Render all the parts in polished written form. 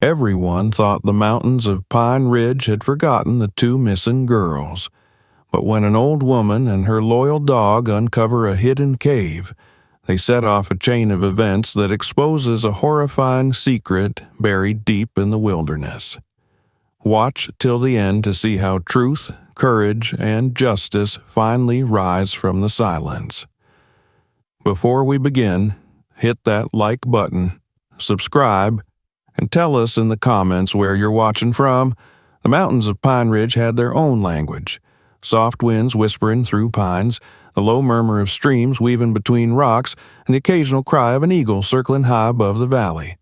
Everyone thought the mountains of Pine Ridge had forgotten the two missing girls. But when an old woman and her loyal dog uncover a hidden cave, they set off a chain of events that exposes a horrifying secret buried deep in the wilderness. Watch till the end to see how truth, courage, and justice finally rise from the silence. Before we begin, hit that like button, subscribe, and tell us in the comments where you're watching from. The mountains of Pine Ridge had their own language. Soft winds whispering through pines, the low murmur of streams weaving between rocks, and the occasional cry of an eagle circling high above the valley.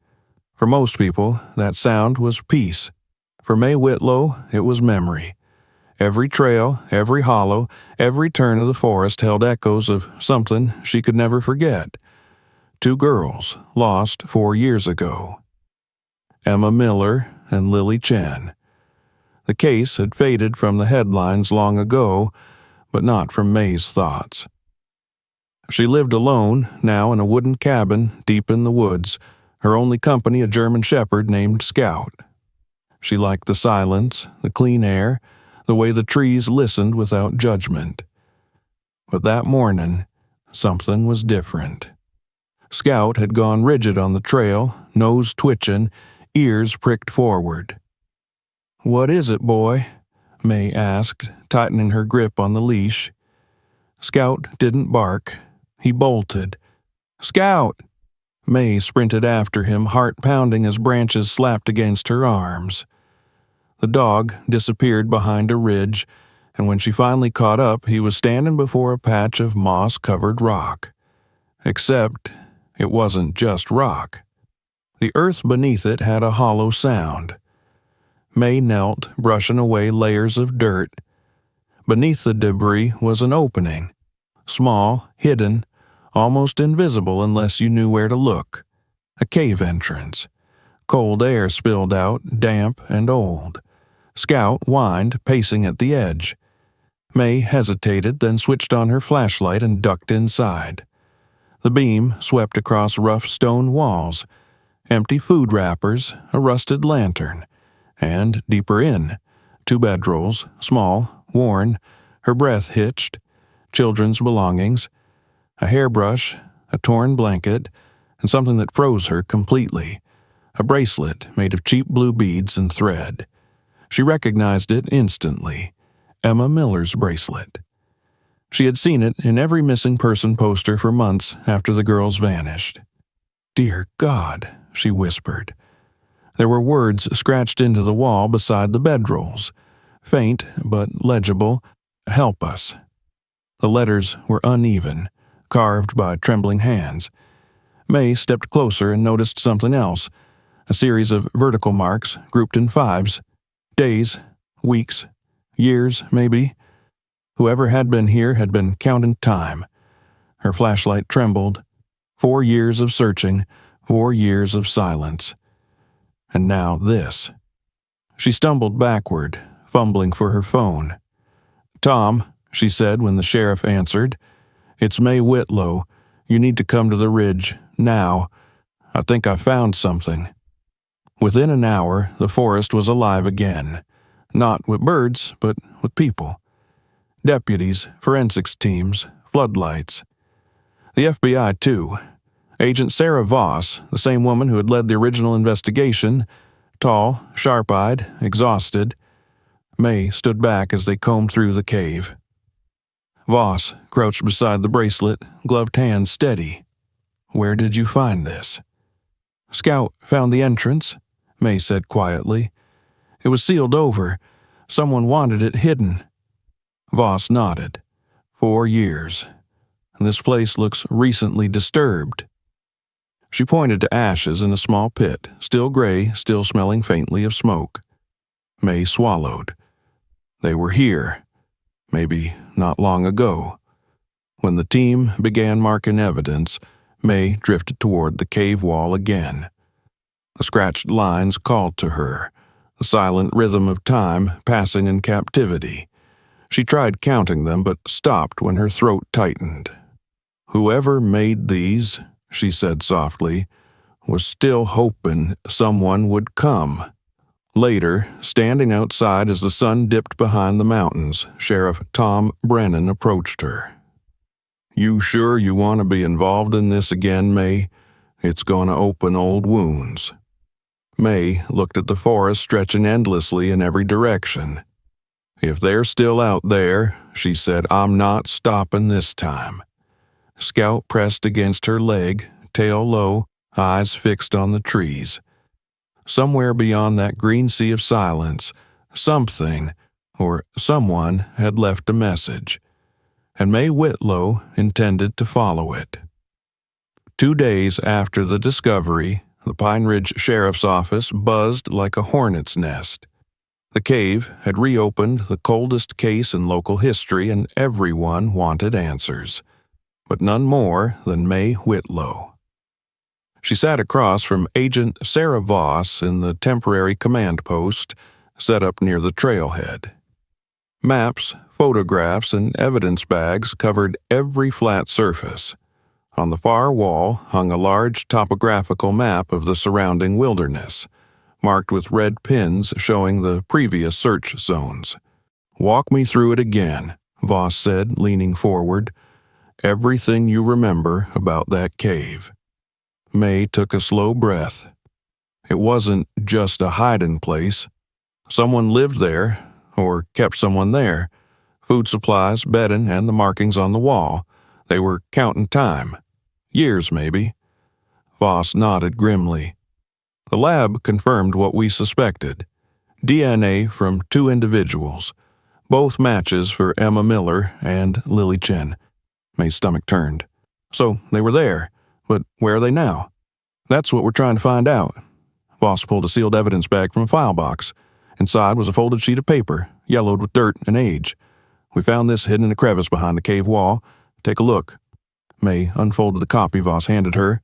For most people, that sound was peace. For May Whitlow, it was memory. Every trail, every hollow, every turn of the forest held echoes of something she could never forget. Two girls lost 4 years ago. Emma Miller and Lily Chen. The case had faded from the headlines long ago, but not from May's thoughts. She lived alone, now in a wooden cabin deep in the woods, her only company a German shepherd named Scout. She liked the silence, the clean air, the way the trees listened without judgment. But that morning, something was different. Scout had gone rigid on the trail, nose twitching, ears pricked forward. "What is it, boy?" May asked, tightening her grip on the leash. Scout didn't bark. He bolted. "Scout!" May sprinted after him, heart pounding as branches slapped against her arms. The dog disappeared behind a ridge, and when she finally caught up, he was standing before a patch of moss-covered rock. Except it wasn't just rock. The earth beneath it had a hollow sound. May knelt, brushing away layers of dirt. Beneath the debris was an opening, small, hidden, almost invisible unless you knew where to look. A cave entrance. Cold air spilled out, damp and old. Scout whined, pacing at the edge. May hesitated, then switched on her flashlight and ducked inside. The beam swept across rough stone walls, empty food wrappers, a rusted lantern, and deeper in, 2 bedrolls, small, worn, her breath hitched, children's belongings, a hairbrush, a torn blanket, and something that froze her completely, a bracelet made of cheap blue beads and thread. She recognized it instantly, Emma Miller's bracelet. She had seen it in every missing person poster for months after the girls vanished. "Dear God," she whispered. There were words scratched into the wall beside the bedrolls, faint but legible, "Help us." The letters were uneven, carved by trembling hands. May stepped closer and noticed something else, a series of vertical marks grouped in 5s. Days, weeks, years, maybe. Whoever had been here had been counting time. Her flashlight trembled. 4 years of searching, 4 years of silence. And now this. She stumbled backward, fumbling for her phone. "Tom," she said when the sheriff answered, "it's May Whitlow. You need to come to the ridge, now. I think I found something." Within an hour, the forest was alive again. Not with birds, but with people. Deputies, forensics teams, floodlights. The FBI, too. Agent Sarah Voss, the same woman who had led the original investigation, tall, sharp-eyed, exhausted. May stood back as they combed through the cave. Voss crouched beside the bracelet, gloved hands steady. "Where did you find this?" "Scout found the entrance," May said quietly. "It was sealed over. Someone wanted it hidden." Voss nodded. 4 years. This place looks recently disturbed. She pointed to ashes in a small pit, still gray, still smelling faintly of smoke. May swallowed. They were here. Maybe not long ago. When the team began marking evidence, May drifted toward the cave wall again. The scratched lines called to her, the silent rhythm of time passing in captivity. She tried counting them, but stopped when her throat tightened. "Whoever made these," she said softly, was still hoping someone would come. Later, standing outside as the sun dipped behind the mountains, Sheriff Tom Brennan approached her. "You sure you want to be involved in this again, May? It's going to open old wounds." May looked at the forest stretching endlessly in every direction. "If they're still out there," she said, "I'm not stopping this time." Scout pressed against her leg, tail low, eyes fixed on the trees. Somewhere beyond that green sea of silence, something or someone had left a message, and May Whitlow intended to follow it. 2 days after the discovery, the Pine Ridge Sheriff's Office buzzed like a hornet's nest. The cave had reopened the coldest case in local history, and everyone wanted answers, but none more than May Whitlow. She sat across from Agent Sarah Voss in the temporary command post set up near the trailhead. Maps, photographs, and evidence bags covered every flat surface. On the far wall hung a large topographical map of the surrounding wilderness, marked with red pins showing the previous search zones. "Walk me through it again," Voss said, leaning forward. "Everything you remember about that cave." May took a slow breath. It wasn't just a hiding place. Someone lived there, or kept someone there. Food supplies, bedding, and the markings on the wall. They were counting time. Years, maybe. Voss nodded grimly. "The lab confirmed what we suspected. DNA from 2 individuals. Both matches for Emma Miller and Lily Chen." May's stomach turned. "So they were there. But where are they now?" "That's what we're trying to find out." Voss pulled a sealed evidence bag from a file box. Inside was a folded sheet of paper, yellowed with dirt and age. "We found this hidden in a crevice behind the cave wall. Take a look." May unfolded the copy Voss handed her.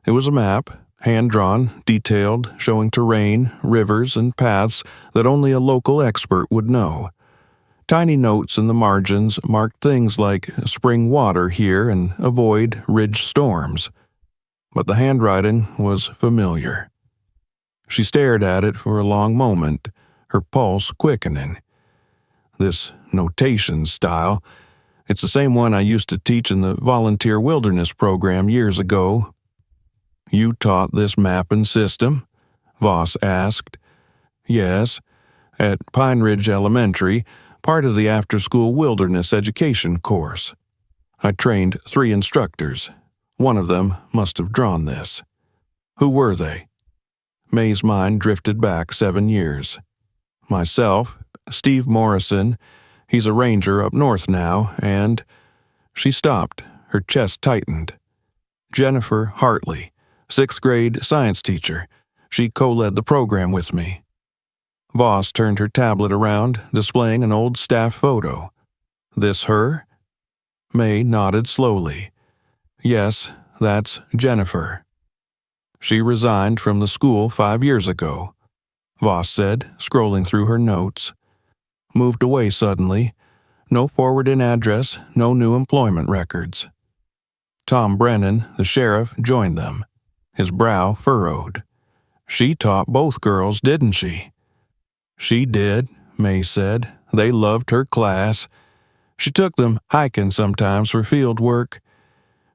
It was a map, hand-drawn, detailed, showing terrain, rivers, and paths that only a local expert would know. Tiny notes in the margins marked things like spring water here and avoid ridge storms. But the handwriting was familiar. She stared at it for a long moment, her pulse quickening. "This notation style, it's the same one I used to teach in the volunteer wilderness program years ago." "You taught this mapping system?" Voss asked. "Yes, at Pine Ridge Elementary, part of the after-school wilderness education course. I trained 3 instructors. One of them must have drawn this." "Who were they?" May's mind drifted back 7 years. "Myself, Steve Morrison, he's a ranger up north now, and—" She stopped, her chest tightened. "Jennifer Hartley, 6th grade science teacher. She co-led the program with me." Voss turned her tablet around, displaying an old staff photo. "This her?" May nodded slowly. "Yes, that's Jennifer. She resigned from the school 5 years ago," Voss said, scrolling through her notes. "Moved away suddenly. No forwarding address, no new employment records." Tom Brennan, the sheriff, joined them, his brow furrowed. "She taught both girls, didn't she?" "She did," May said. "They loved her class. She took them hiking sometimes for field work.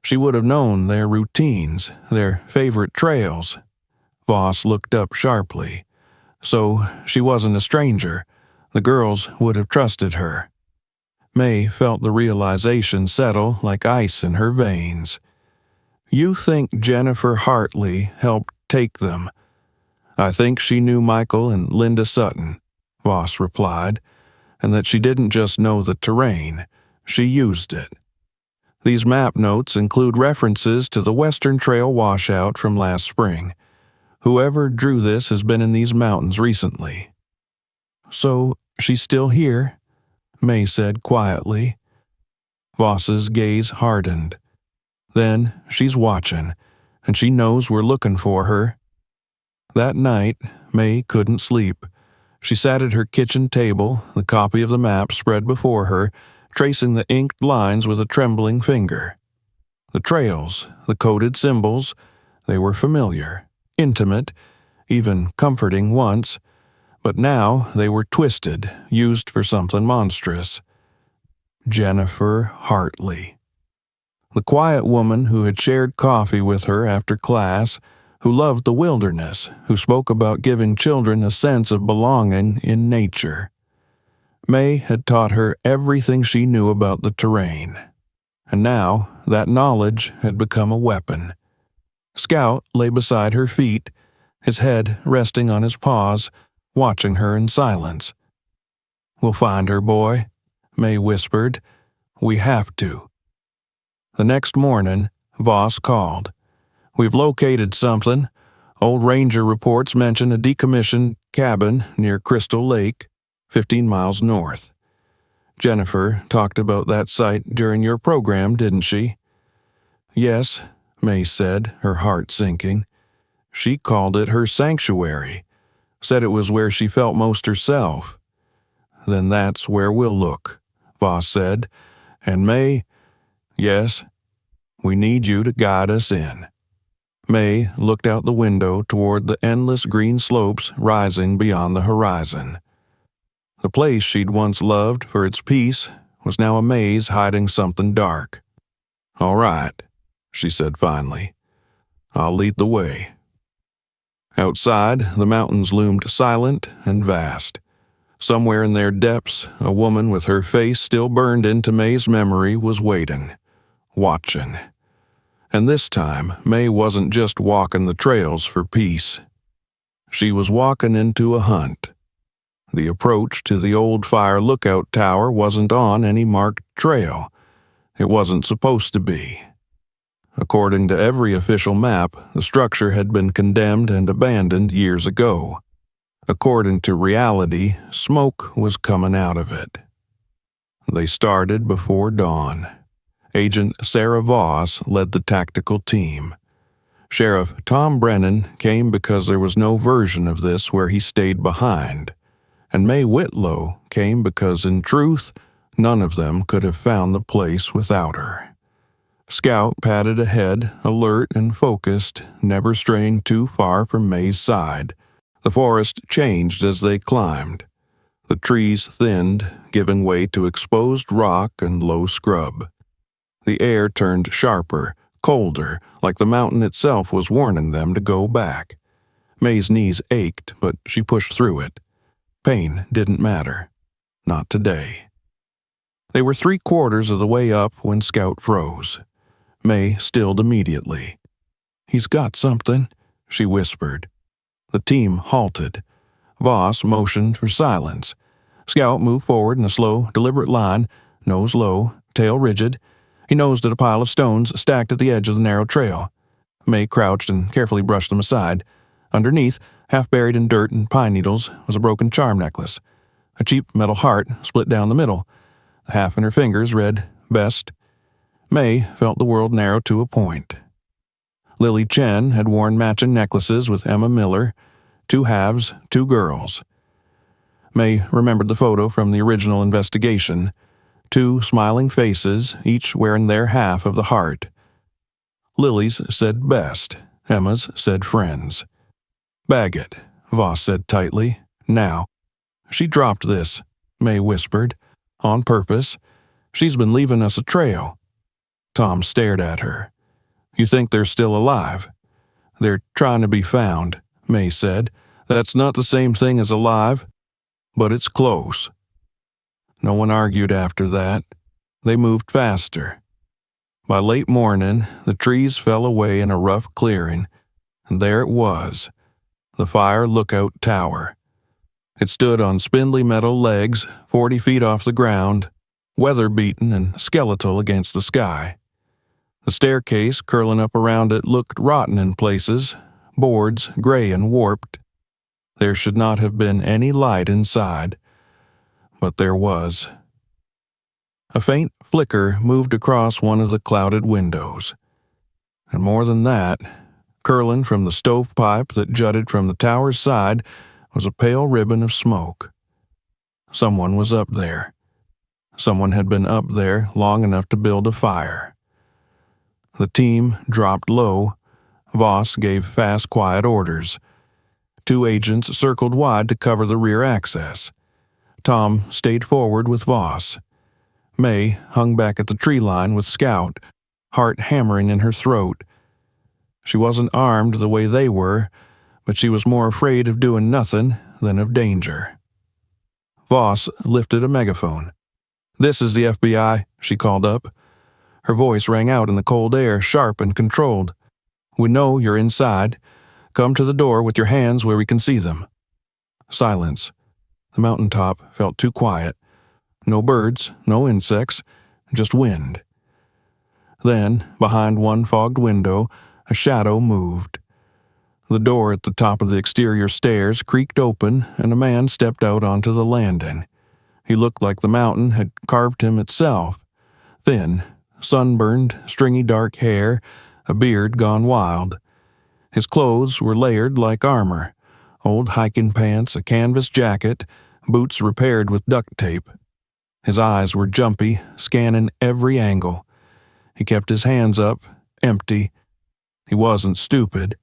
She would have known their routines, their favorite trails." Voss looked up sharply. "So she wasn't a stranger. The girls would have trusted her." May felt the realization settle like ice in her veins. "You think Jennifer Hartley helped take them?" "I think she knew Michael and Linda Sutton," Voss replied, "and that she didn't just know the terrain, she used it. These map notes include references to the Western Trail washout from last spring. Whoever drew this has been in these mountains recently." "So she's still here?" May said quietly. Voss's gaze hardened. "Then she's watching, and she knows we're looking for her." That night, May couldn't sleep. She sat at her kitchen table, the copy of the map spread before her, tracing the inked lines with a trembling finger. The trails, the coded symbols, they were familiar. intimate, even comforting once, but now they were twisted, used for something monstrous. Jennifer Hartley. The quiet woman who had shared coffee with her after class, who loved the wilderness, who spoke about giving children a sense of belonging in nature. May had taught her everything she knew about the terrain, and now that knowledge had become a weapon. Scout lay beside her feet, his head resting on his paws, watching her in silence. "We'll find her, boy," May whispered. "We have to." The next morning, Voss called. "We've located something. Old ranger reports mention a decommissioned cabin near Crystal Lake, 15 miles north. Jennifer talked about that site during your program, didn't she?" "Yes," May said, her heart sinking. "She called it her sanctuary, said it was where she felt most herself." "Then that's where we'll look," Voss said. "And May, yes, we need you to guide us in." May looked out the window toward the endless green slopes rising beyond the horizon. The place she'd once loved for its peace was now a maze hiding something dark. "All right," she said finally. "I'll lead the way." Outside, the mountains loomed silent and vast. Somewhere in their depths, a woman with her face still burned into May's memory was waiting, watching. And this time, May wasn't just walking the trails for peace. She was walking into a hunt. The approach to the old fire lookout tower wasn't on any marked trail. It wasn't supposed to be. According to every official map, the structure had been condemned and abandoned years ago. According to reality, smoke was coming out of it. They started before dawn. Agent Sarah Voss led the tactical team. Sheriff Tom Brennan came because there was no version of this where he stayed behind. And May Whitlow came because, in truth, none of them could have found the place without her. Scout padded ahead, alert and focused, never straying too far from May's side. The forest changed as they climbed. The trees thinned, giving way to exposed rock and low scrub. The air turned sharper, colder, like the mountain itself was warning them to go back. May's knees ached, but she pushed through it. Pain didn't matter. Not today. They were 3/4 of the way up when Scout froze. May stilled immediately. "He's got something," she whispered. The team halted. Voss motioned for silence. Scout moved forward in a slow, deliberate line, nose low, tail rigid. He nosed at a pile of stones stacked at the edge of the narrow trail. May crouched and carefully brushed them aside. Underneath, half buried in dirt and pine needles, was a broken charm necklace. A cheap metal heart split down the middle. The half in her fingers read, "Best." May felt the world narrow to a point. Lily Chen had worn matching necklaces with Emma Miller. 2 halves, 2 girls. May remembered the photo from the original investigation. 2 smiling faces, each wearing their half of the heart. Lily's said best, Emma's said friends. "Bag it," Voss said tightly. "Now." "She dropped this," May whispered. "On purpose. She's been leaving us a trail." Tom stared at her. "You think they're still alive?" "They're trying to be found," May said. "That's not the same thing as alive, but it's close." No one argued after that. They moved faster. By late morning, the trees fell away in a rough clearing, and there it was, the fire lookout tower. It stood on spindly metal legs, 40 feet off the ground, weather-beaten and skeletal against the sky. The staircase curling up around it looked rotten in places, boards gray and warped. There should not have been any light inside, but there was. A faint flicker moved across one of the clouded windows. And more than that, curling from the stovepipe that jutted from the tower's side was a pale ribbon of smoke. Someone was up there. Someone had been up there long enough to build a fire. The team dropped low, Voss gave fast, quiet orders. 2 agents circled wide to cover the rear access. Tom stayed forward with Voss. May hung back at the tree line with Scout, heart hammering in her throat. She wasn't armed the way they were, but she was more afraid of doing nothing than of danger. Voss lifted a megaphone. "This is the FBI," she called up. Her voice rang out in the cold air, sharp and controlled. "We know you're inside. Come to the door with your hands where we can see them." Silence. The mountaintop felt too quiet. No birds, no insects, just wind. Then, behind one fogged window, a shadow moved. The door at the top of the exterior stairs creaked open, and a man stepped out onto the landing. He looked like the mountain had carved him itself. Thin, sunburned, stringy dark hair, a beard gone wild. His clothes were layered like armor. Old hiking pants, a canvas jacket, boots repaired with duct tape. His eyes were jumpy, scanning every angle. He kept his hands up, empty. He wasn't stupid.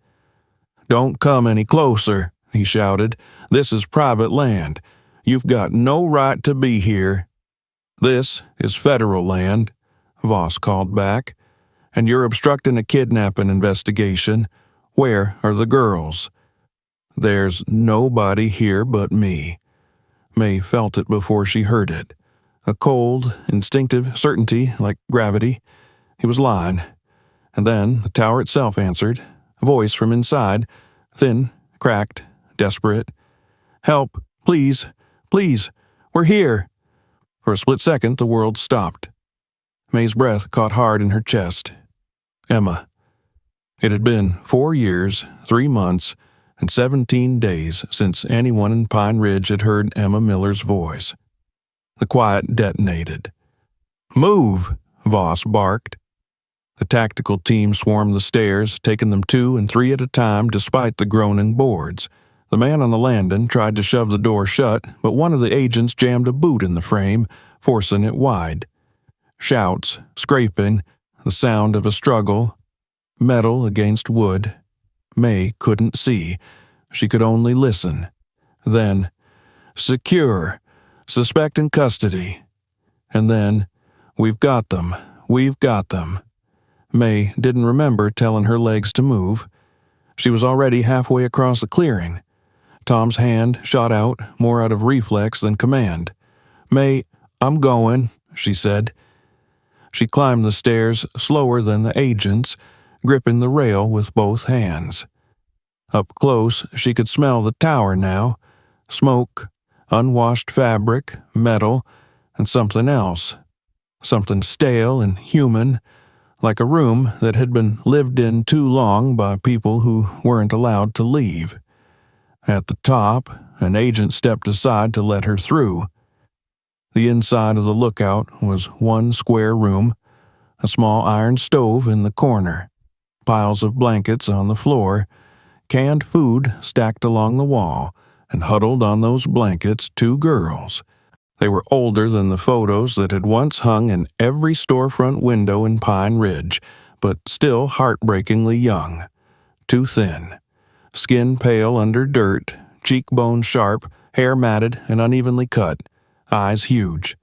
"Don't come any closer," he shouted. "This is private land. You've got no right to be here." "This is federal land," Voss called back. "And you're obstructing a kidnapping investigation. Where are the girls?" "There's nobody here but me." May felt it before she heard it. A cold, instinctive certainty like gravity. He was lying. And then the tower itself answered, a voice from inside, thin, cracked, desperate. "Help, please, please, we're here." For a split second, the world stopped. May's breath caught hard in her chest. Emma. It had been 4 years, 3 months, and 17 days since anyone in Pine Ridge had heard Emma Miller's voice. The quiet detonated. "Move!" Voss barked. The tactical team swarmed the stairs, taking them 2 and 3 at a time despite the groaning boards. The man on the landing tried to shove the door shut, but one of the agents jammed a boot in the frame, forcing it wide. Shouts, scraping, the sound of a struggle. Metal against wood. May couldn't see. She could only listen. Then, "Secure. Suspect in custody." And then, "We've got them. We've got them." May didn't remember telling her legs to move. She was already halfway across the clearing. Tom's hand shot out, more out of reflex than command. "May, I'm going," she said. She climbed the stairs slower than the agents, gripping the rail with both hands. Up close, she could smell the tower now. Smoke, unwashed fabric, metal, and something else. Something stale and human, like a room that had been lived in too long by people who weren't allowed to leave. At the top, an agent stepped aside to let her through. The inside of the lookout was one square room, a small iron stove in the corner, piles of blankets on the floor, canned food stacked along the wall, and huddled on those blankets 2 girls. They were older than the photos that had once hung in every storefront window in Pine Ridge, but still heartbreakingly young. Too thin. Skin pale under dirt, cheekbones sharp, hair matted and unevenly cut, eyes huge.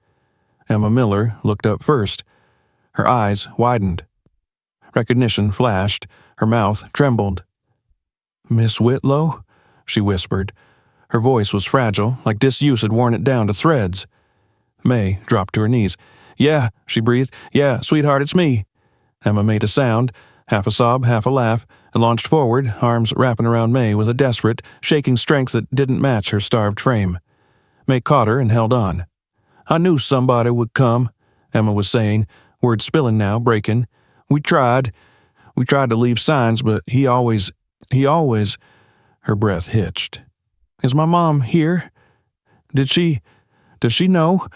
Emma Miller looked up first. Her eyes widened. Recognition flashed. Her mouth trembled. "Miss Whitlow?" she whispered. Her voice was fragile, like disuse had worn it down to threads. May dropped to her knees. "Yeah," she breathed. "Yeah, sweetheart, it's me." Emma made a sound, half a sob, half a laugh, and launched forward, arms wrapping around May with a desperate, shaking strength that didn't match her starved frame. May caught her and held on. "I knew somebody would come," Emma was saying, words spilling now, breaking. We tried to leave signs, but he always... Her breath hitched. "Is my mom here? Does she know?"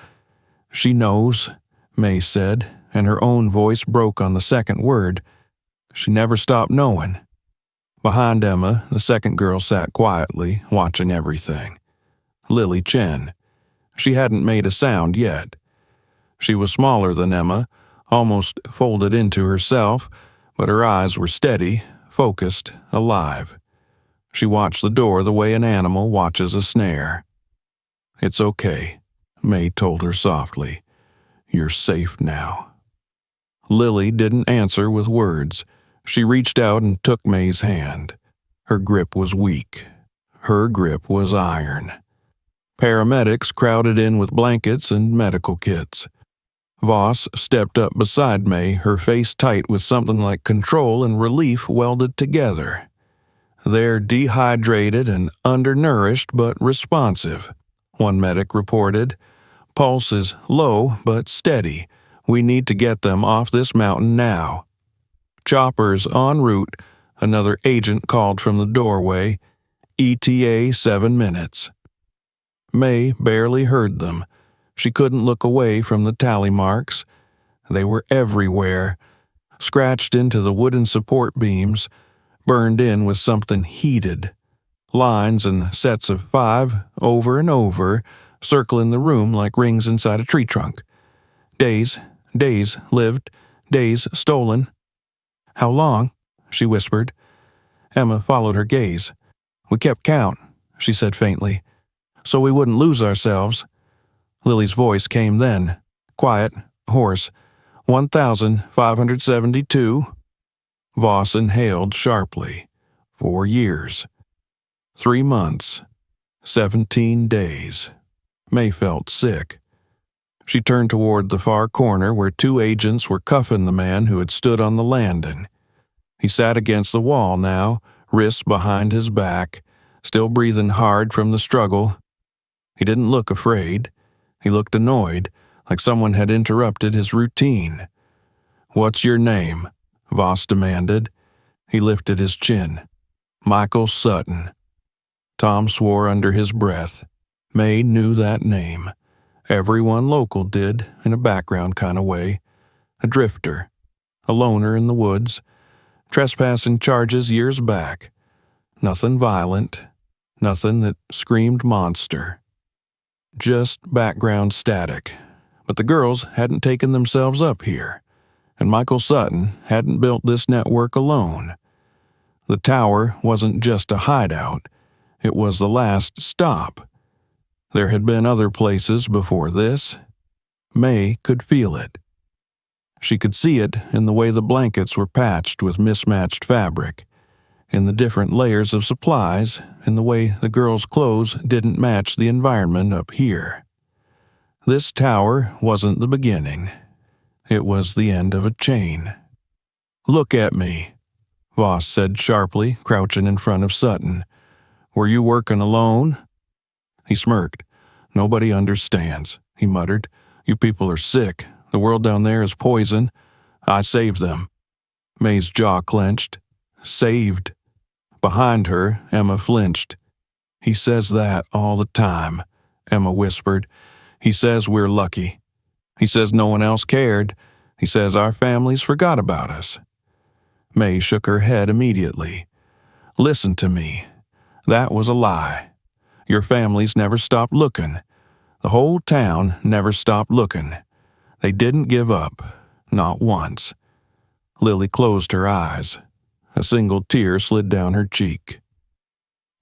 "She knows," May said, and her own voice broke on the second word. She never stopped knowing. Behind Emma, the second girl sat quietly, watching everything. Lily Chen. She hadn't made a sound yet. She was smaller than Emma, almost folded into herself, but her eyes were steady, focused, alive. She watched the door the way an animal watches a snare. "It's okay," May told her softly. "You're safe now." Lily didn't answer with words. She reached out and took May's hand. Her grip was weak. Her grip was iron. Paramedics crowded in with blankets and medical kits. Voss stepped up beside May, her face tight with something like control and relief welded together. "They're dehydrated and undernourished but responsive," one medic reported. "Pulse is low but steady. We need to get them off this mountain now." "Choppers en route," another agent called from the doorway. "ETA 7 minutes." May barely heard them. She couldn't look away from the tally marks. They were everywhere, scratched into the wooden support beams, burned in with something heated. Lines and sets of 5, over and over, circling the room like rings inside a tree trunk. Days lived, days stolen. "How long?" she whispered. Emma followed her gaze. "We kept count," she said faintly, "so we wouldn't lose ourselves." Lily's voice came then, quiet, hoarse. 1,572. Voss inhaled sharply. 4 years. 3 months. 17 days. May felt sick. She turned toward the far corner where 2 agents were cuffing the man who had stood on the landing. He sat against the wall now, wrists behind his back, still breathing hard from the struggle. He didn't look afraid. He looked annoyed, like someone had interrupted his routine. "What's your name?" Voss demanded. He lifted his chin. "Michael Sutton." Tom swore under his breath. May knew that name. Everyone local did, in a background kind of way. A drifter. A loner in the woods. Trespassing charges years back. Nothing violent. Nothing that screamed monster. Just background static. But the girls hadn't taken themselves up here, and Michael Sutton hadn't built this network alone. The tower wasn't just a hideout. It was the last stop. There had been other places before this. May could feel it. She could see it in the way the blankets were patched with mismatched fabric, in the different layers of supplies, in the way the girls' clothes didn't match the environment up here. This tower wasn't the beginning. It was the end of a chain. "Look at me," Voss said sharply, crouching in front of Sutton. "Were you working alone?" He smirked. "Nobody understands," he muttered. "You people are sick. The world down there is poison. I saved them." May's jaw clenched. Saved. Behind her, Emma flinched. "He says that all the time," Emma whispered. "He says we're lucky. He says no one else cared. He says our families forgot about us." May shook her head immediately. "Listen to me. That was a lie. Your families never stopped looking. The whole town never stopped looking. They didn't give up. Not once." Lily closed her eyes. A single tear slid down her cheek.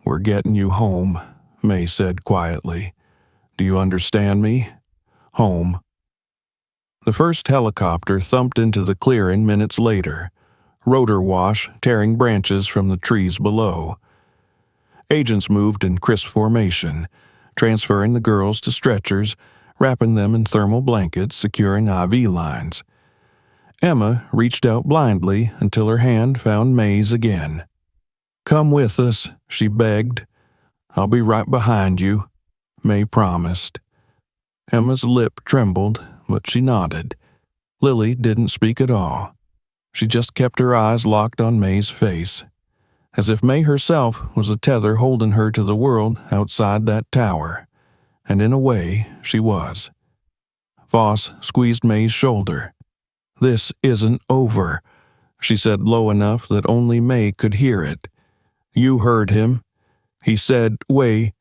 "We're getting you home," May said quietly. "Do you understand me? Home." The first helicopter thumped into the clearing minutes later, rotor wash tearing branches from the trees below. Agents moved in crisp formation, transferring the girls to stretchers, wrapping them in thermal blankets, securing IV lines. Emma reached out blindly until her hand found May's again. "Come with us," she begged. "I'll be right behind you," May promised. Emma's lip trembled, but she nodded. Lily didn't speak at all. She just kept her eyes locked on May's face, as if May herself was a tether holding her to the world outside that tower. And in a way, she was. Voss squeezed May's shoulder. "This isn't over," she said low enough that only May could hear it. "You heard him. He said, wait.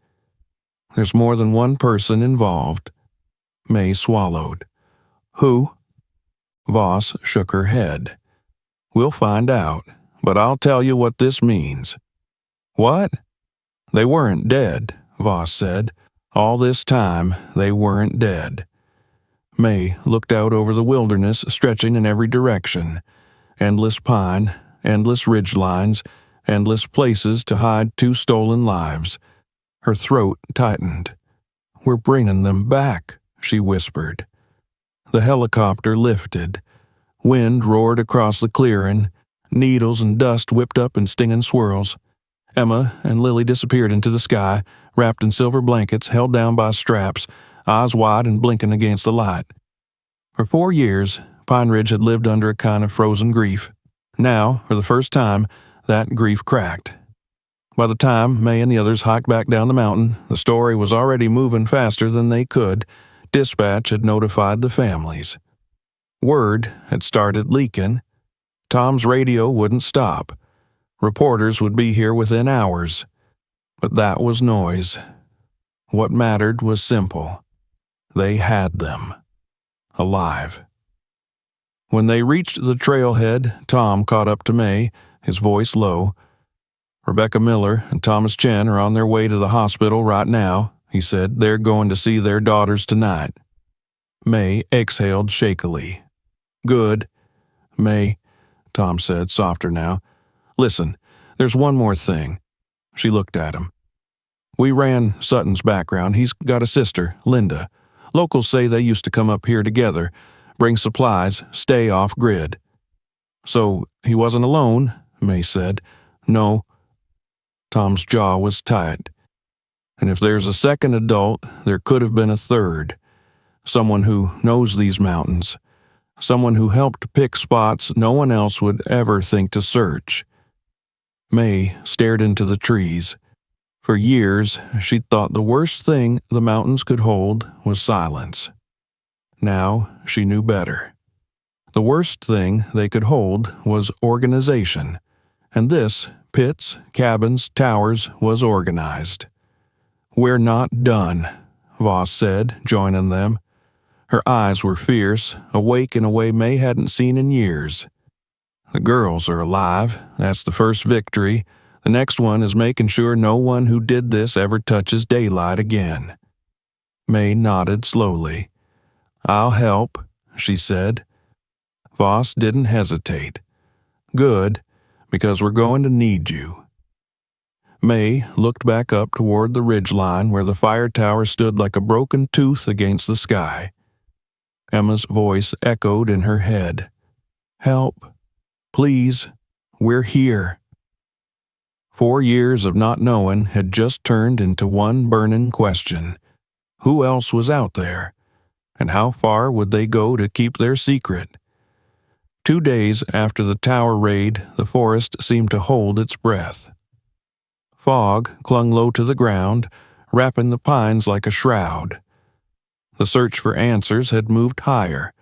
There's more than one person involved." May swallowed. "Who?" Voss shook her head. "We'll find out, but I'll tell you what this means." "What?" "They weren't dead," Voss said. "All this time, they weren't dead." May looked out over the wilderness stretching in every direction. Endless pine, endless ridge lines, endless places to hide 2 stolen lives. Her throat tightened. "We're bringing them back," she whispered. The helicopter lifted. Wind roared across the clearing. Needles and dust whipped up in stinging swirls. Emma and Lily disappeared into the sky, wrapped in silver blankets held down by straps, eyes wide and blinking against the light. For 4 years, Pine Ridge had lived under a kind of frozen grief. Now, for the first time, that grief cracked. By the time May and the others hiked back down the mountain, the story was already moving faster than they could. Dispatch had notified the families. Word had started leaking. Tom's radio wouldn't stop. Reporters would be here within hours. But that was noise. What mattered was simple. They had them. Alive. When they reached the trailhead, Tom caught up to May, his voice low. "Rebecca Miller and Thomas Chen are on their way to the hospital right now," he said. "They're going to see their daughters tonight." May exhaled shakily. "Good." "May," Tom said, softer now. "Listen, there's one more thing." She looked at him. "We ran Sutton's background. He's got a sister, Linda. Locals say they used to come up here together, bring supplies, stay off-grid." "So he wasn't alone," May said. "No." Tom's jaw was tight. "And if there's a second adult, there could have been a third. Someone who knows these mountains. Someone who helped pick spots no one else would ever think to search." May stared into the trees. For years, she'd thought the worst thing the mountains could hold was silence. Now, she knew better. The worst thing they could hold was organization, and this, pits, cabins, towers, was organized. "We're not done," Voss said, joining them. Her eyes were fierce, awake in a way May hadn't seen in years. "The girls are alive. That's the first victory. The next one is making sure no one who did this ever touches daylight again." May nodded slowly. "I'll help," she said. Voss didn't hesitate. "Good, because we're going to need you." May looked back up toward the ridgeline where the fire tower stood like a broken tooth against the sky. Emma's voice echoed in her head. "Help. Please. We're here." 4 years of not knowing had just turned into one burning question. Who else was out there? And how far would they go to keep their secret? 2 days after the tower raid, the forest seemed to hold its breath. Fog clung low to the ground, wrapping the pines like a shroud. The search for answers had moved higher,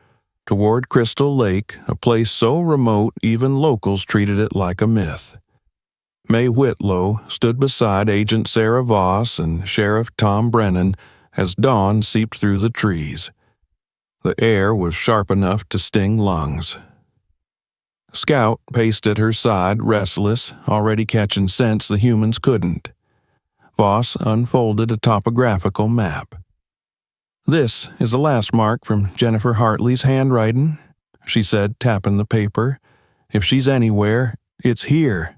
toward Crystal Lake, a place so remote even locals treated it like a myth. May Whitlow stood beside Agent Sarah Voss and Sheriff Tom Brennan as dawn seeped through the trees. The air was sharp enough to sting lungs. Scout paced at her side, restless, already catching scents the humans couldn't. Voss unfolded a topographical map. "This is the last mark from Jennifer Hartley's handwriting," she said, tapping the paper. "If she's anywhere, it's here."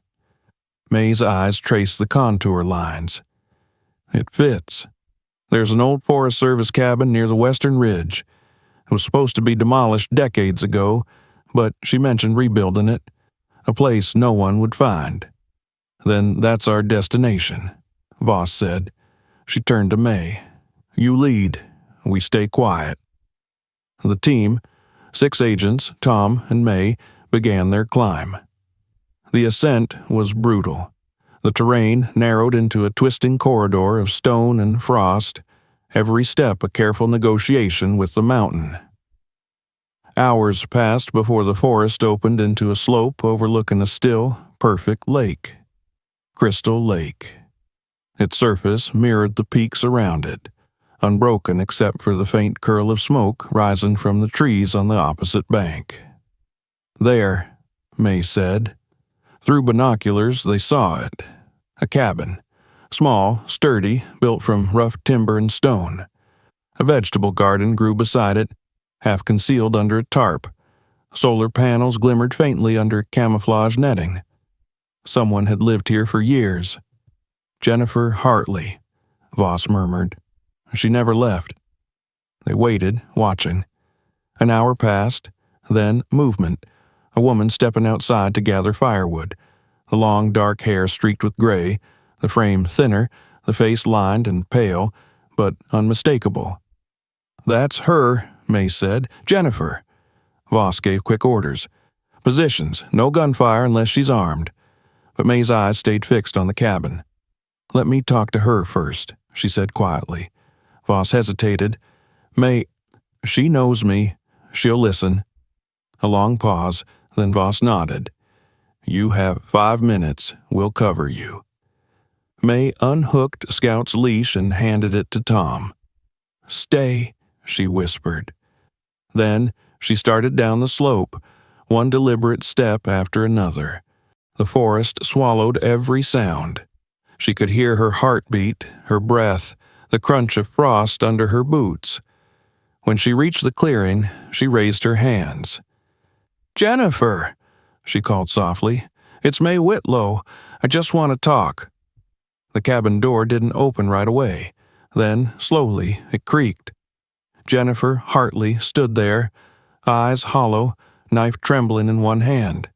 May's eyes traced the contour lines. "It fits. There's an old Forest Service cabin near the western ridge. It was supposed to be demolished decades ago, but she mentioned rebuilding it, a place no one would find." "Then that's our destination," Voss said. She turned to May. "You lead. We stay quiet." The team, 6 agents, Tom and May, began their climb. The ascent was brutal. The terrain narrowed into a twisting corridor of stone and frost, every step a careful negotiation with the mountain. Hours passed before the forest opened into a slope overlooking a still, perfect lake. Crystal Lake. Its surface mirrored the peaks around it, unbroken except for the faint curl of smoke rising from the trees on the opposite bank. "There," May said. Through binoculars, they saw it. A cabin. Small, sturdy, built from rough timber and stone. A vegetable garden grew beside it, half concealed under a tarp. Solar panels glimmered faintly under camouflage netting. Someone had lived here for years. Jennifer Hartley, Voss murmured. She never left. They waited, watching. An hour passed, then movement. A woman stepping outside to gather firewood. The long, dark hair streaked with gray, the frame thinner, the face lined and pale, but unmistakable. "That's her," May said. "Jennifer." Voss gave quick orders. "Positions, no gunfire unless she's armed." But May's eyes stayed fixed on the cabin. "Let me talk to her first," she said quietly. Voss hesitated. "May, she knows me. She'll listen." A long pause, then Voss nodded. "You have 5 minutes. We'll cover you." May unhooked Scout's leash and handed it to Tom. "Stay," she whispered. Then she started down the slope, one deliberate step after another. The forest swallowed every sound. She could hear her heartbeat, her breath, the crunch of frost under her boots. When she reached the clearing, she raised her hands. "Jennifer," she called softly. "It's May Whitlow. I just want to talk." The cabin door didn't open right away. Then, slowly, it creaked. Jennifer Hartley stood there, eyes hollow, knife trembling in one hand.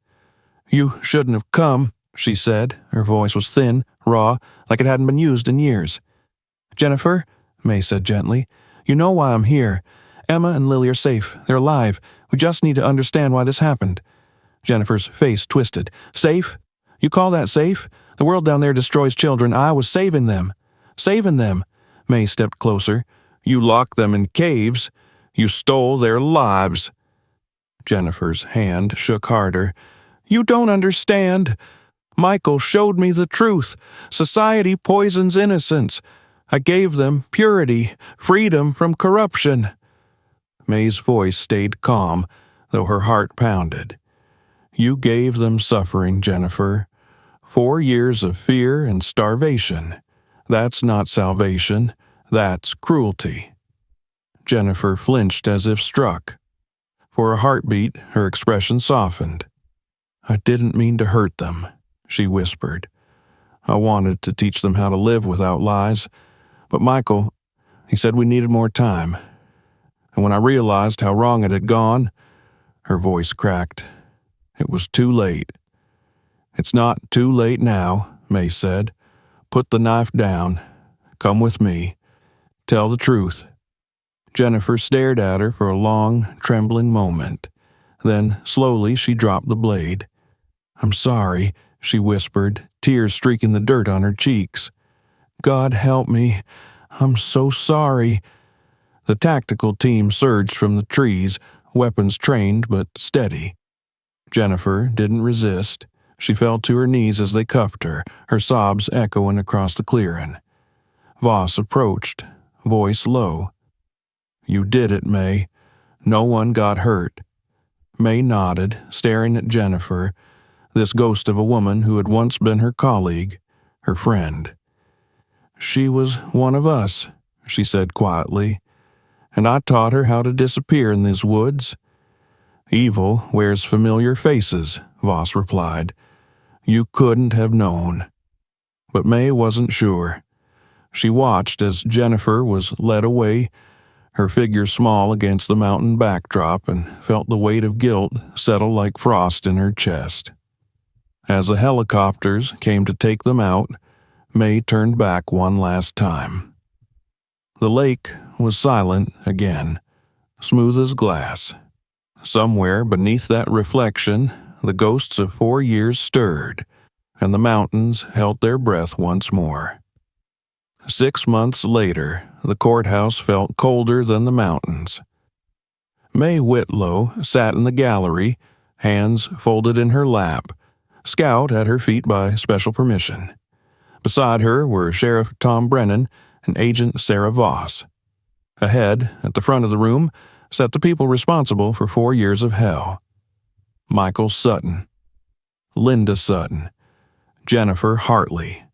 "You shouldn't have come," she said. Her voice was thin, raw, like it hadn't been used in years. "Jennifer," May said gently, "you know why I'm here. Emma and Lily are safe. They're alive. We just need to understand why this happened." Jennifer's face twisted. "Safe? You call that safe? The world down there destroys children. I was saving them." "Saving them?" May stepped closer. "You locked them in caves. You stole their lives." Jennifer's hand shook harder. "You don't understand. Michael showed me the truth. Society poisons innocence. I gave them purity, freedom from corruption." May's voice stayed calm, though her heart pounded. "You gave them suffering, Jennifer. 4 years of fear and starvation. That's not salvation. That's cruelty." Jennifer flinched as if struck. For a heartbeat, her expression softened. "I didn't mean to hurt them," she whispered. "I wanted to teach them how to live without lies. But Michael, he said we needed more time. And when I realized how wrong it had gone," her voice cracked, "it was too late." "It's not too late now," May said. "Put the knife down. Come with me. Tell the truth." Jennifer stared at her for a long, trembling moment. Then, slowly, she dropped the blade. "I'm sorry," she whispered, tears streaking the dirt on her cheeks. "God help me. I'm so sorry." The tactical team surged from the trees, weapons trained but steady. Jennifer didn't resist. She fell to her knees as they cuffed her, her sobs echoing across the clearing. Voss approached, voice low. "You did it, May. No one got hurt." May nodded, staring at Jennifer, this ghost of a woman who had once been her colleague, her friend. "She was one of us," she said quietly, "and I taught her how to disappear in these woods." "Evil wears familiar faces," Voss replied. "You couldn't have known." But May wasn't sure. She watched as Jennifer was led away, her figure small against the mountain backdrop, and felt the weight of guilt settle like frost in her chest. As the helicopters came to take them out, May turned back one last time. The lake was silent again, smooth as glass. Somewhere beneath that reflection, the ghosts of 4 years stirred, and the mountains held their breath once more. 6 months later, the courthouse felt colder than the mountains. May Whitlow sat in the gallery, hands folded in her lap, Scout at her feet by special permission. Beside her were Sheriff Tom Brennan and Agent Sarah Voss. Ahead, at the front of the room, sat the people responsible for 4 years of hell. Michael Sutton. Linda Sutton, Jennifer Hartley.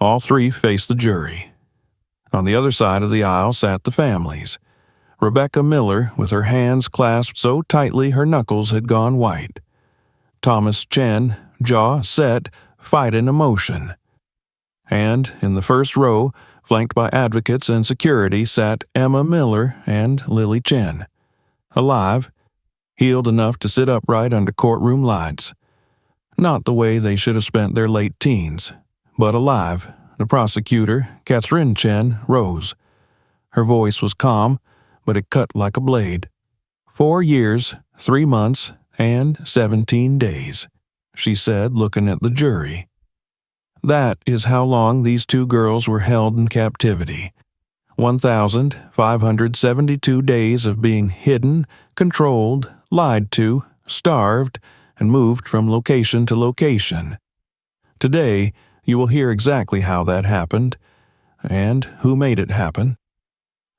All three faced the jury. On the other side of the aisle sat the families. Rebecca Miller, with her hands clasped so tightly her knuckles had gone white. Thomas Chen, jaw set, fighting emotion. And in the first row, flanked by advocates and security, sat Emma Miller and Lily Chen. Alive, healed enough to sit upright under courtroom lights. Not the way they should have spent their late teens, but alive. The prosecutor, Catherine Chen, rose. Her voice was calm, but it cut like a blade. 4 years, 3 months, and 17 days, she said, looking at the jury. That is how long these two girls were held in captivity. 1,572 days of being hidden, controlled, lied to, starved, and moved from location to location. Today, you will hear exactly how that happened, and who made it happen.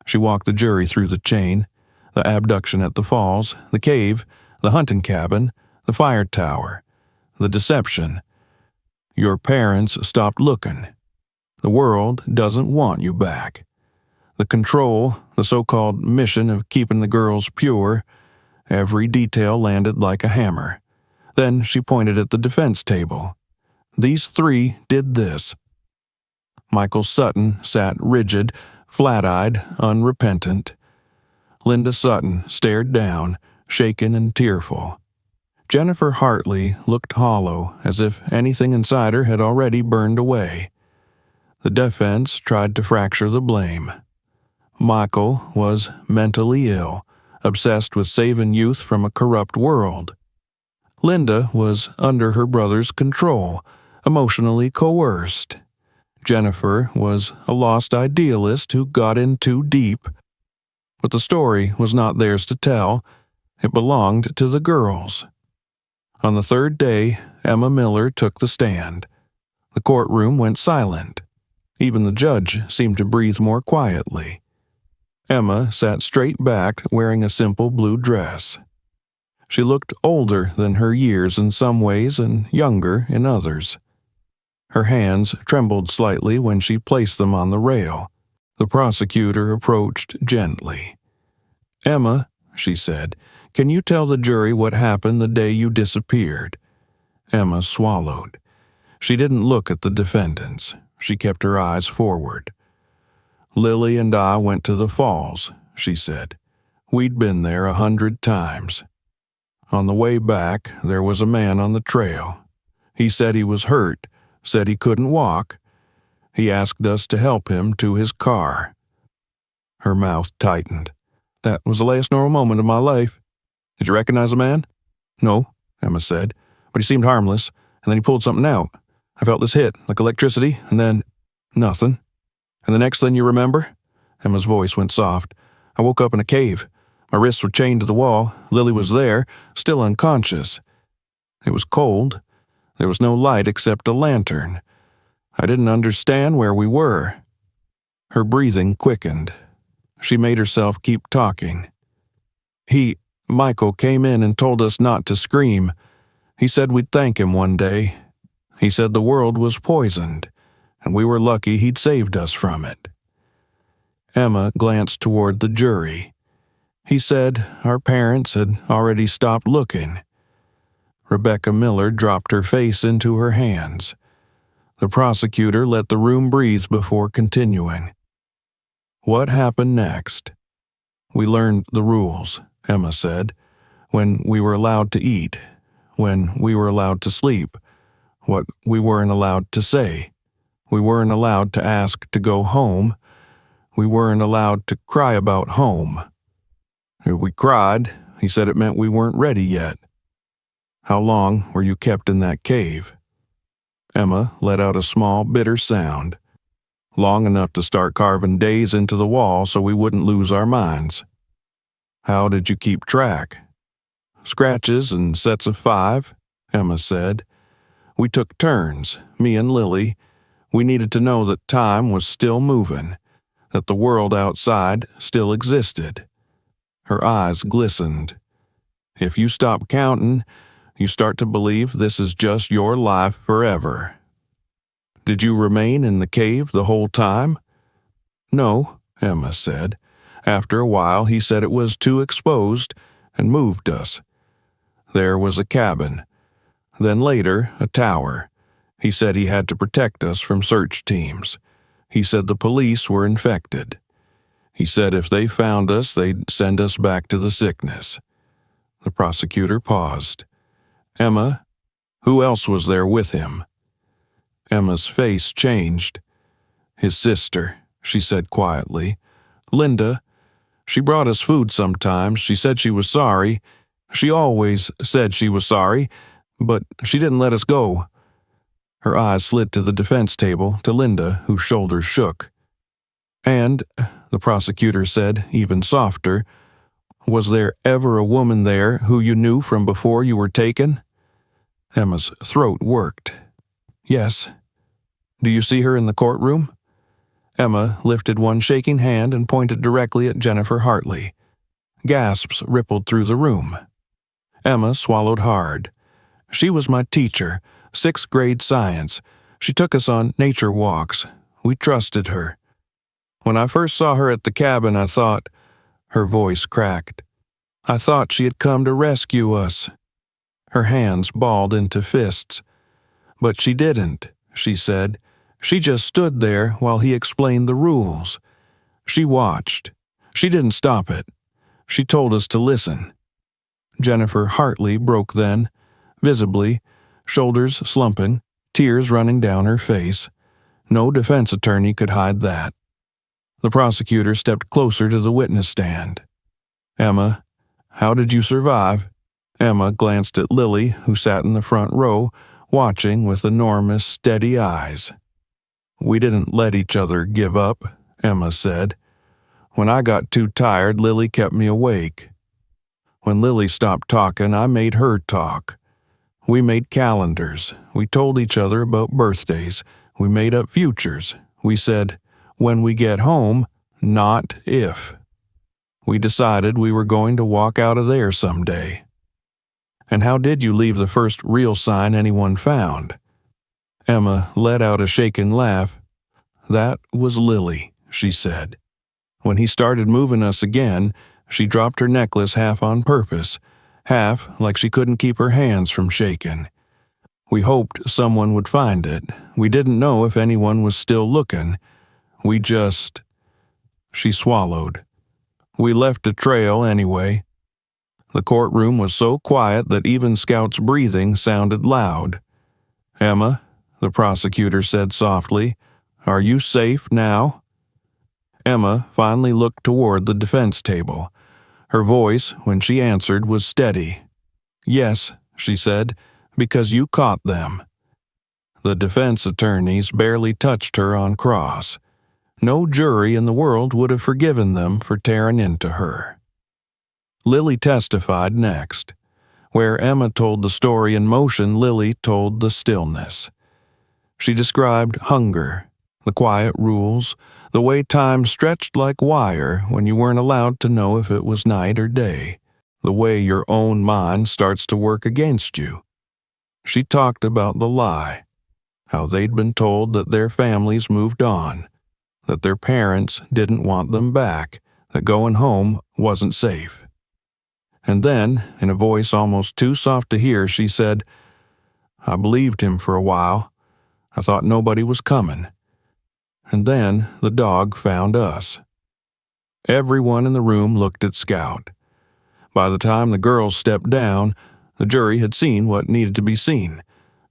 She walked the jury through the chain, the abduction at the falls, the cave, the hunting cabin, the fire tower, the deception. Your parents stopped looking. The world doesn't want you back. The control, the so-called mission of keeping the girls pure, every detail landed like a hammer. Then she pointed at the defense table. These three did this. Michael Sutton sat rigid, flat-eyed, unrepentant. Linda Sutton stared down, shaken and tearful. Jennifer Hartley looked hollow, as if anything inside her had already burned away. The defense tried to fracture the blame. Michael was mentally ill, obsessed with saving youth from a corrupt world. Linda was under her brother's control, emotionally coerced. Jennifer was a lost idealist who got in too deep. But the story was not theirs to tell. It belonged to the girls. On the third day, Emma Miller took the stand. The courtroom went silent. Even the judge seemed to breathe more quietly. Emma sat straight back, wearing a simple blue dress. She looked older than her years in some ways and younger in others. Her hands trembled slightly when she placed them on the rail. The prosecutor approached gently. "Emma," she said, "can you tell the jury what happened the day you disappeared?" Emma swallowed. She didn't look at the defendants. She kept her eyes forward. "Lily and I went to the falls," she said. "We'd been there 100 times. On the way back, there was a man on the trail. He said he was hurt, said he couldn't walk. He asked us to help him to his car." Her mouth tightened. "That was the last normal moment of my life." "Did you recognize the man?" "No," Emma said, "but he seemed harmless, and then he pulled something out. I felt this hit, like electricity, and then nothing." "And the next thing you remember?" Emma's voice went soft. "I woke up in a cave. My wrists were chained to the wall. Lily was there, still unconscious. It was cold. There was no light except a lantern. I didn't understand where we were." Her breathing quickened. She made herself keep talking. Michael came in and told us not to scream. He said we'd thank him one day. He said the world was poisoned, and we were lucky he'd saved us from it." Emma glanced toward the jury. "He said our parents had already stopped looking." Rebecca Miller dropped her face into her hands. The prosecutor let the room breathe before continuing. "What happened next?" "We learned the rules," Emma said. "When we were allowed to eat, when we were allowed to sleep, what we weren't allowed to say. We weren't allowed to ask to go home. We weren't allowed to cry about home. If we cried, he said it meant we weren't ready yet." "How long were you kept in that cave?" Emma let out a small, bitter sound. "Long enough to start carving days into the wall so we wouldn't lose our minds." "How did you keep track?" "Scratches and sets of 5, Emma said. "We took turns, me and Lily. We needed to know that time was still moving, that the world outside still existed." Her eyes glistened. "If you stopped counting, You start to believe this is just your life forever. Did you remain in the cave the whole time? No, Emma said. After a while, he said it was too exposed and moved us. There was a cabin. Then later, a tower. He said he had to protect us from search teams. He said the police were infected. He said if they found us, they'd send us back to the sickness. The prosecutor paused. Emma, who else was there with him? Emma's face changed. His sister, she said quietly. Linda. She brought us food sometimes. She said she was sorry. She always said she was sorry, but she didn't let us go. Her eyes slid to the defense table, to Linda, whose shoulders shook. And, the prosecutor said, even softer, was there ever a woman there who you knew from before you were taken? Emma's throat worked. Yes. Do you see her in the courtroom? Emma lifted one shaking hand and pointed directly at Jennifer Hartley. Gasps rippled through the room. Emma swallowed hard. She was my teacher, 6th grade science. She took us on nature walks. We trusted her. When I first saw her at the cabin, I thought, her voice cracked, I thought she had come to rescue us. Her hands balled into fists. But she didn't, she said. She just stood there while he explained the rules. She watched. She didn't stop it. She told us to listen. Jennifer Hartley broke then, visibly, shoulders slumping, tears running down her face. No defense attorney could hide that. The prosecutor stepped closer to the witness stand. Emma, how did you survive? Emma glanced at Lily, who sat in the front row, watching with enormous, steady eyes. We didn't let each other give up, Emma said. When I got too tired, Lily kept me awake. When Lily stopped talking, I made her talk. We made calendars. We told each other about birthdays. We made up futures. We said, when we get home, not if. We decided we were going to walk out of there someday. And how did you leave the first real sign anyone found? Emma let out a shaken laugh. That was Lily, she said. When he started moving us again, she dropped her necklace half on purpose, half like she couldn't keep her hands from shaking. We hoped someone would find it. We didn't know if anyone was still looking. We just... She swallowed. We left a trail anyway. The courtroom was so quiet that even Scout's breathing sounded loud. Emma, the prosecutor said softly, are you safe now? Emma finally looked toward the defense table. Her voice, when she answered, was steady. Yes, she said, because you caught them. The defense attorneys barely touched her on cross. No jury in the world would have forgiven them for tearing into her. Lily testified next. Where Emma told the story in motion, Lily told the stillness. She described hunger, the quiet rules, the way time stretched like wire when you weren't allowed to know if it was night or day, the way your own mind starts to work against you. She talked about the lie, how they'd been told that their families moved on, that their parents didn't want them back, that going home wasn't safe. And then, in a voice almost too soft to hear, she said, I believed him for a while. I thought nobody was coming. And then the dog found us. Everyone in the room looked at Scout. By the time the girls stepped down, the jury had seen what needed to be seen.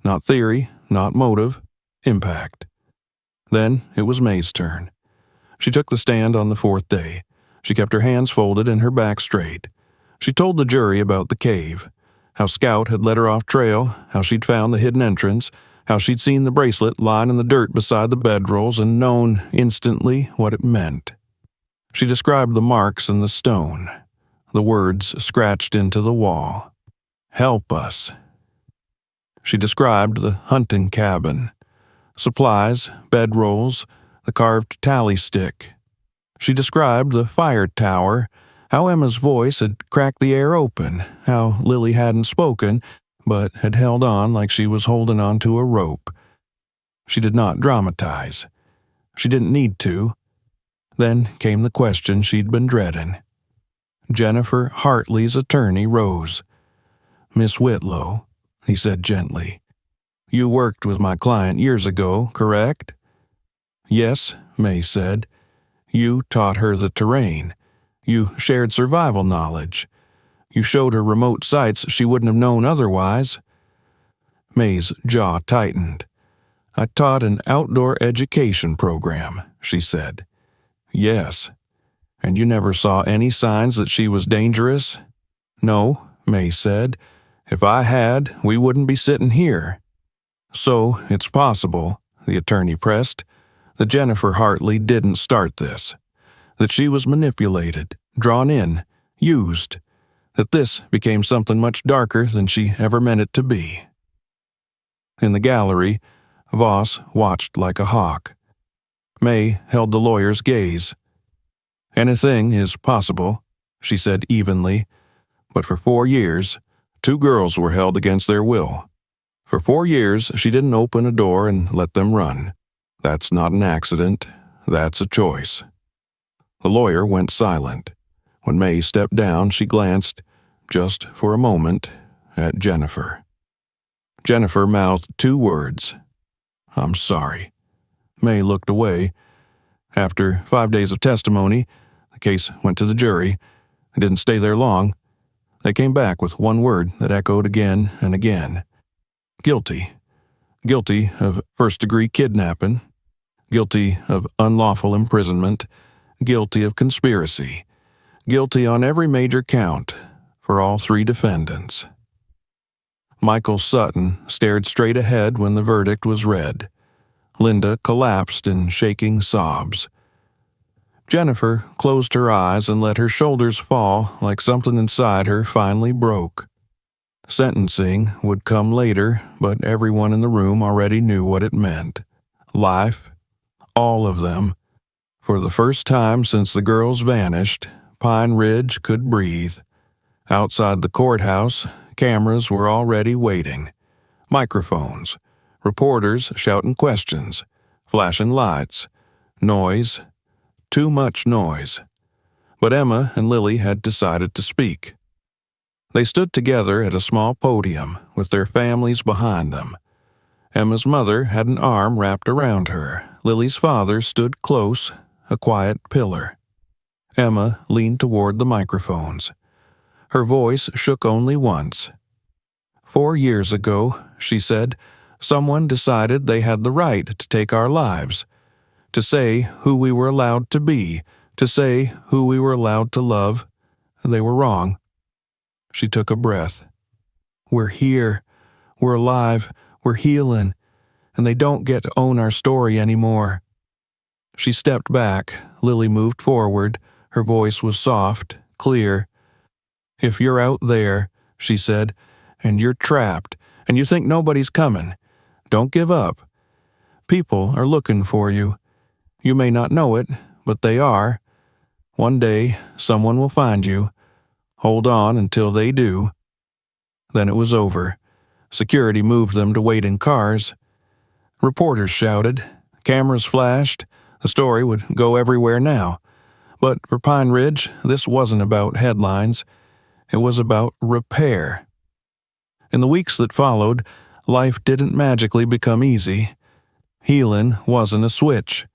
Not theory, not motive, impact. Then it was May's turn. She took the stand on the 4th day. She kept her hands folded and her back straight. She told the jury about the cave, how Scout had led her off trail, how she'd found the hidden entrance, how she'd seen the bracelet lying in the dirt beside the bedrolls and known instantly what it meant. She described the marks in the stone, the words scratched into the wall. Help us. She described the hunting cabin, supplies, bedrolls, the carved tally stick. She described the fire tower, how Emma's voice had cracked the air open, how Lily hadn't spoken, but had held on like she was holding on to a rope. She did not dramatize. She didn't need to. Then came the question she'd been dreading. Jennifer Hartley's attorney rose. "Miss Whitlow," he said gently, "you worked with my client years ago, correct?" "Yes," May said. "You taught her the terrain. You shared survival knowledge. You showed her remote sites she wouldn't have known otherwise." May's jaw tightened. "I taught an outdoor education program," she said. "Yes. And you never saw any signs that she was dangerous?" "No," May said. "If I had, we wouldn't be sitting here." "So it's possible," the attorney pressed, "that Jennifer Hartley didn't start this. That she was manipulated, drawn in, used. That this became something much darker than she ever meant it to be." In the gallery, Voss watched like a hawk. May held the lawyer's gaze. "Anything is possible," she said evenly. "But for 4 years, 2 girls were held against their will. For 4 years, she didn't open a door and let them run. That's not an accident. That's a choice." The lawyer went silent. When May stepped down, she glanced, just for a moment, at Jennifer. Jennifer mouthed 2 words. "I'm sorry." May looked away. After 5 days of testimony, the case went to the jury. It didn't stay there long. They came back with one word that echoed again and again. Guilty. Guilty of first-degree kidnapping. Guilty of unlawful imprisonment. Guilty of conspiracy. Guilty on every major count for all 3 defendants. Michael Sutton stared straight ahead when the verdict was read. Linda collapsed in shaking sobs. Jennifer closed her eyes and let her shoulders fall like something inside her finally broke. Sentencing would come later, but everyone in the room already knew what it meant. Life, all of them. For the first time since the girls vanished, Pine Ridge could breathe. Outside the courthouse, cameras were already waiting. Microphones, reporters shouting questions, flashing lights, noise, too much noise. But Emma and Lily had decided to speak. They stood together at a small podium with their families behind them. Emma's mother had an arm wrapped around her. Lily's father stood close, a quiet pillar. Emma leaned toward the microphones. Her voice shook only once. 4 years ago, she said, someone decided they had the right to take our lives, to say who we were allowed to be, to say who we were allowed to love. They were wrong. She took a breath. We're here. We're alive. We're healing. And they don't get to own our story anymore. She stepped back. Lily moved forward. Her voice was soft, clear. If you're out there, she said, and you're trapped, and you think nobody's coming, don't give up. People are looking for you. You may not know it, but they are. One day, someone will find you. Hold on until they do. Then it was over. Security moved them to wait in cars. Reporters shouted. Cameras flashed. The story would go everywhere now. But for Pine Ridge, this wasn't about headlines. It was about repair. In the weeks that followed, life didn't magically become easy. Healing wasn't a switch.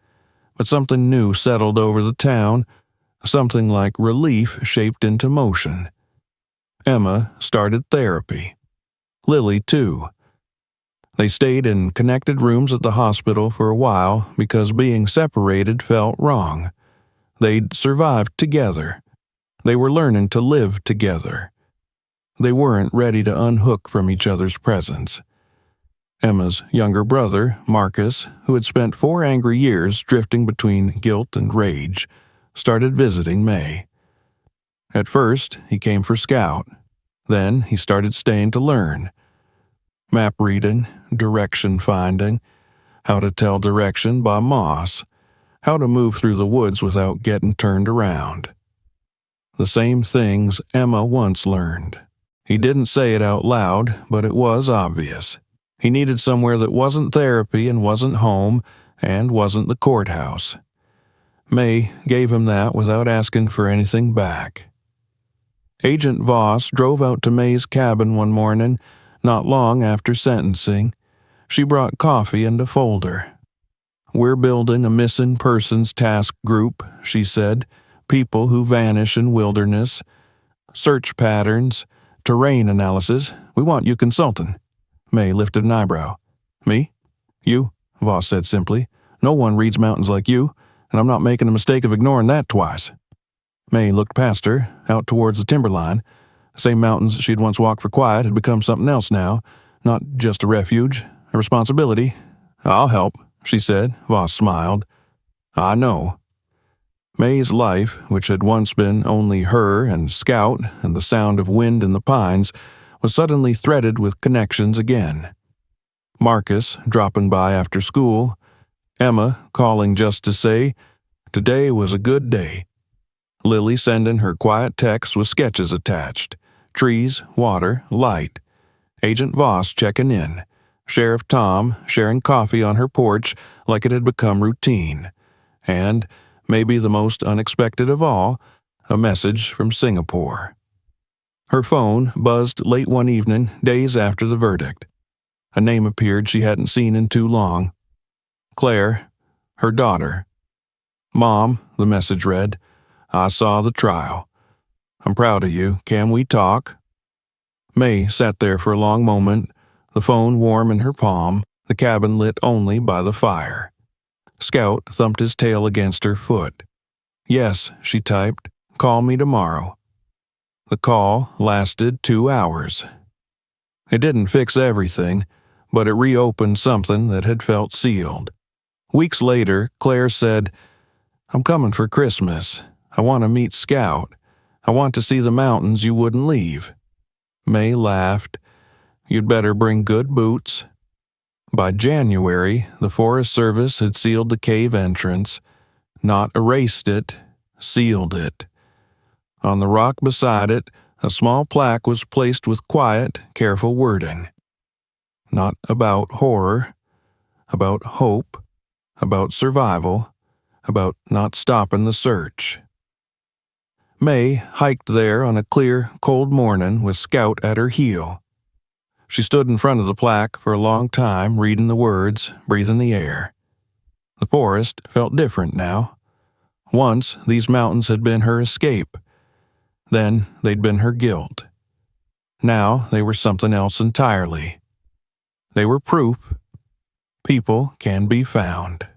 But something new settled over the town, something like relief shaped into motion. Emma started therapy. Lily, too. They stayed in connected rooms at the hospital for a while because being separated felt wrong. They'd survived together. They were learning to live together. They weren't ready to unhook from each other's presence. Emma's younger brother, Marcus, who had spent 4 angry years drifting between guilt and rage, started visiting May. At first, he came for Scout. Then he started staying to learn. Map reading, direction finding, how to tell direction by moss, how to move through the woods without getting turned around. The same things Emma once learned. He didn't say it out loud, but it was obvious. He needed somewhere that wasn't therapy and wasn't home and wasn't the courthouse. May gave him that without asking for anything back. Agent Voss drove out to May's cabin one morning, not long after sentencing. She brought coffee and a folder. "We're building a missing persons task group," she said. "People who vanish in wilderness. Search patterns. Terrain analysis. We want you consulting." May lifted an eyebrow. "Me? You?" Voss said simply. "No one reads mountains like you, and I'm not making the mistake of ignoring that twice." May looked past her, out towards the timberline. The same mountains she'd once walked for quiet had become something else now, not just a refuge, a responsibility. "I'll help," she said. Voss smiled. "I know." May's life, which had once been only her and Scout and the sound of wind in the pines, was suddenly threaded with connections again. Marcus dropping by after school, Emma calling just to say, "Today was a good day." Lily sending her quiet texts with sketches attached. Trees, water, light. Agent Voss checking in. Sheriff Tom sharing coffee on her porch like it had become routine. And, maybe the most unexpected of all, a message from Singapore. Her phone buzzed late one evening, days after the verdict. A name appeared she hadn't seen in too long. Claire, her daughter. "Mom," the message read, "I saw the trial. I'm proud of you. Can we talk?" May sat there for a long moment, the phone warm in her palm, the cabin lit only by the fire. Scout thumped his tail against her foot. "Yes," she typed. "Call me tomorrow." The call lasted 2 hours. It didn't fix everything, but it reopened something that had felt sealed. Weeks later, Claire said, "I'm coming for Christmas. I want to meet Scout. I want to see the mountains you wouldn't leave." May laughed. "You'd better bring good boots." By January, the Forest Service had sealed the cave entrance, not erased it, sealed it. On the rock beside it, a small plaque was placed with quiet, careful wording. Not about horror, about hope, about survival, about not stopping the search. May hiked there on a clear, cold morning with Scout at her heel. She stood in front of the plaque for a long time, reading the words, breathing the air. The forest felt different now. Once, these mountains had been her escape. Then, they'd been her guilt. Now, they were something else entirely. They were proof. People can be found.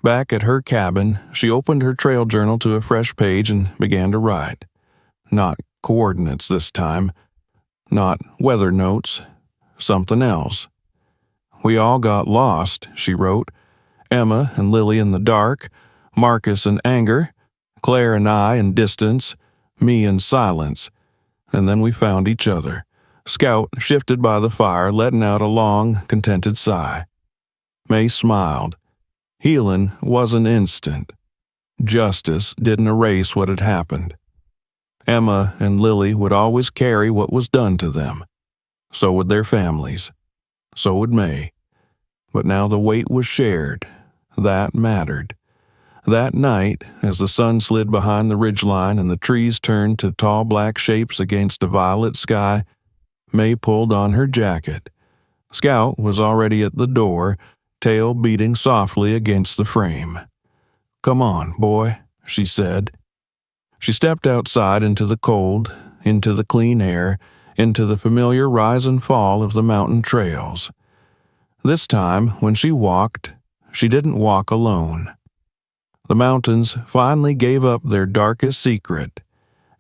Back at her cabin, she opened her trail journal to a fresh page and began to write. Not coordinates this time. Not weather notes. Something else. "We all got lost," she wrote. "Emma and Lily in the dark, Marcus in anger, Claire and I in distance, me in silence. And then we found each other." Scout shifted by the fire, letting out a long, contented sigh. May smiled. Healing wasn't instant. Justice didn't erase what had happened. Emma and Lily would always carry what was done to them. So would their families. So would May. But now the weight was shared. That mattered. That night, as the sun slid behind the ridgeline and the trees turned to tall black shapes against a violet sky, May pulled on her jacket. Scout was already at the door, tail beating softly against the frame. "Come on, boy," she said. She stepped outside into the cold, into the clean air, into the familiar rise and fall of the mountain trails. This time, when she walked, she didn't walk alone. The mountains finally gave up their darkest secret,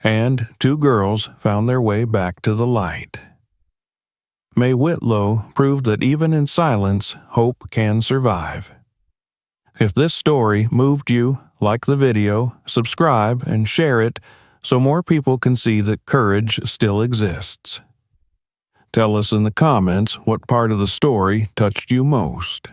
and 2 girls found their way back to the light. May Whitlow proved that even in silence, hope can survive. If this story moved you, like the video, subscribe, and share it so more people can see that courage still exists. Tell us in the comments what part of the story touched you most.